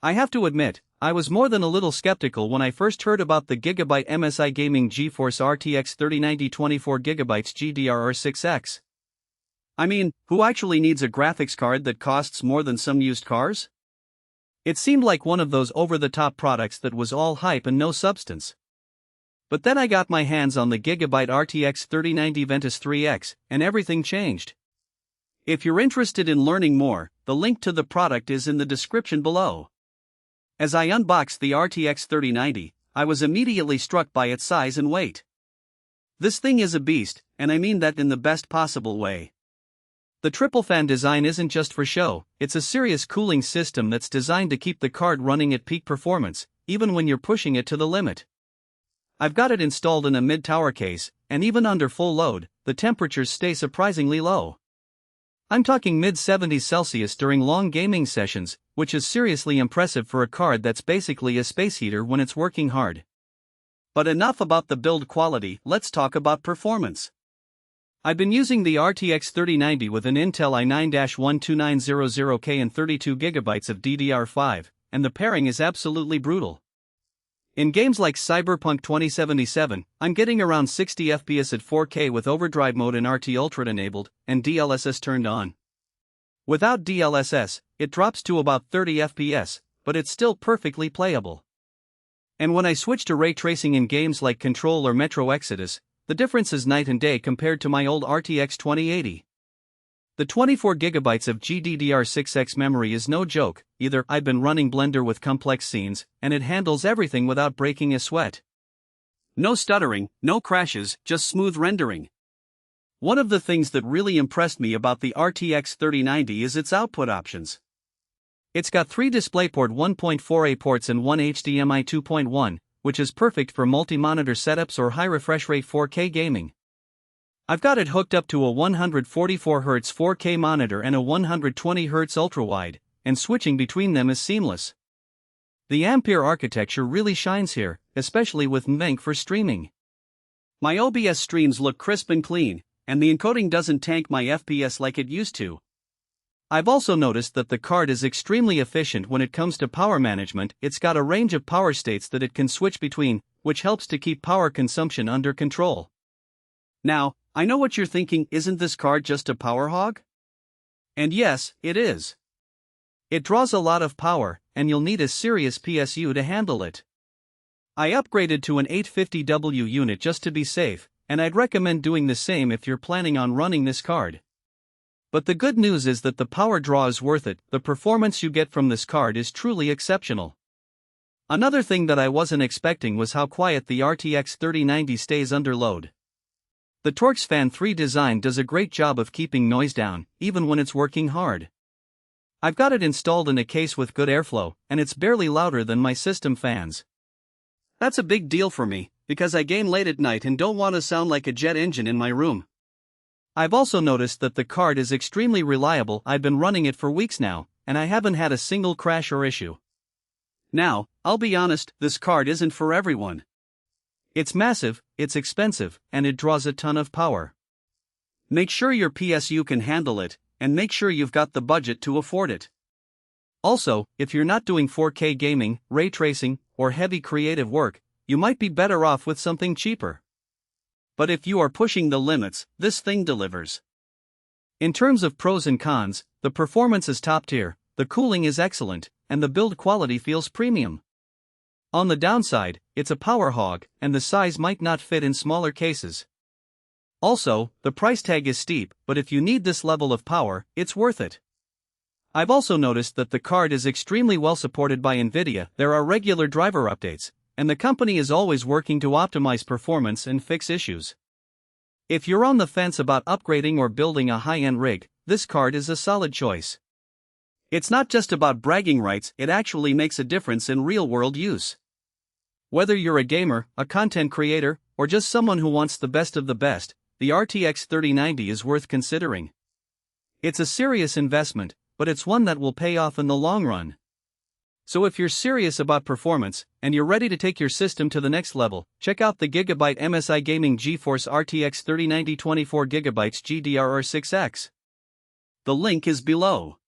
I have to admit, I was more than a little skeptical when I first heard about the Gigabyte MSI Gaming GeForce RTX 3090 24GB GDDR6X. I mean, who actually needs a graphics card that costs more than some used cars? It seemed like one of those over-the-top products that was all hype and no substance. But then I got my hands on the Gigabyte RTX 3090 Ventus 3X, and everything changed. If you're interested in learning more, the link to the product is in the description below. As I unboxed the RTX 3090, I was immediately struck by its size and weight. This thing is a beast, and I mean that in the best possible way. The triple fan design isn't just for show, it's a serious cooling system that's designed to keep the card running at peak performance, even when you're pushing it to the limit. I've got it installed in a mid-tower case, and even under full load, the temperatures stay surprisingly low. I'm talking mid-70s Celsius during long gaming sessions, which is seriously impressive for a card that's basically a space heater when it's working hard. But enough about the build quality, let's talk about performance. I've been using the RTX 3090 with an Intel i9-12900K and 32GB of DDR5, and the pairing is absolutely brutal. In games like Cyberpunk 2077, I'm getting around 60 FPS at 4K with overdrive mode and RT Ultra enabled, and DLSS turned on. Without DLSS, it drops to about 30 FPS, but it's still perfectly playable. And when I switch to ray tracing in games like Control or Metro Exodus, the difference is night and day compared to my old RTX 2080. The 24GB of GDDR6X memory is no joke, either. I've been running Blender with complex scenes, and it handles everything without breaking a sweat. No stuttering, no crashes, just smooth rendering. One of the things that really impressed me about the RTX 3090 is its output options. It's got 3 DisplayPort 1.4a ports and 1 HDMI 2.1, which is perfect for multi-monitor setups or high refresh rate 4K gaming. I've got it hooked up to a 144Hz 4K monitor and a 120Hz ultrawide, and switching between them is seamless. The Ampere architecture really shines here, especially with Nvlink for streaming. My OBS streams look crisp and clean, and the encoding doesn't tank my FPS like it used to. I've also noticed that the card is extremely efficient when it comes to power management. It's got a range of power states that it can switch between, which helps to keep power consumption under control. Now, I know what you're thinking, isn't this card just a power hog? And yes, it is. It draws a lot of power, and you'll need a serious PSU to handle it. I upgraded to an 850W unit just to be safe, and I'd recommend doing the same if you're planning on running this card. But the good news is that the power draw is worth it. The performance you get from this card is truly exceptional. Another thing that I wasn't expecting was how quiet the RTX 3090 stays under load. The Torx Fan 3 design does a great job of keeping noise down, even when it's working hard. I've got it installed in a case with good airflow, and it's barely louder than my system fans. That's a big deal for me, because I game late at night and don't want to sound like a jet engine in my room. I've also noticed that the card is extremely reliable. I've been running it for weeks now, and I haven't had a single crash or issue. Now, I'll be honest, this card isn't for everyone. It's massive, it's expensive, and it draws a ton of power. Make sure your PSU can handle it, and make sure you've got the budget to afford it. Also, if you're not doing 4K gaming, ray tracing, or heavy creative work, you might be better off with something cheaper. But if you are pushing the limits, this thing delivers. In terms of pros and cons, the performance is top tier, the cooling is excellent, and the build quality feels premium. On the downside, it's a power hog, and the size might not fit in smaller cases. Also, the price tag is steep, but if you need this level of power, it's worth it. I've also noticed that the card is extremely well supported by Nvidia. There are regular driver updates, and the company is always working to optimize performance and fix issues. If you're on the fence about upgrading or building a high-end rig, this card is a solid choice. It's not just about bragging rights, it actually makes a difference in real-world use. Whether you're a gamer, a content creator, or just someone who wants the best of the best, the RTX 3090 is worth considering. It's a serious investment, but it's one that will pay off in the long run. So if you're serious about performance, and you're ready to take your system to the next level, check out the Gigabyte MSI Gaming GeForce RTX 3090 24GB GDDR6X. The link is below.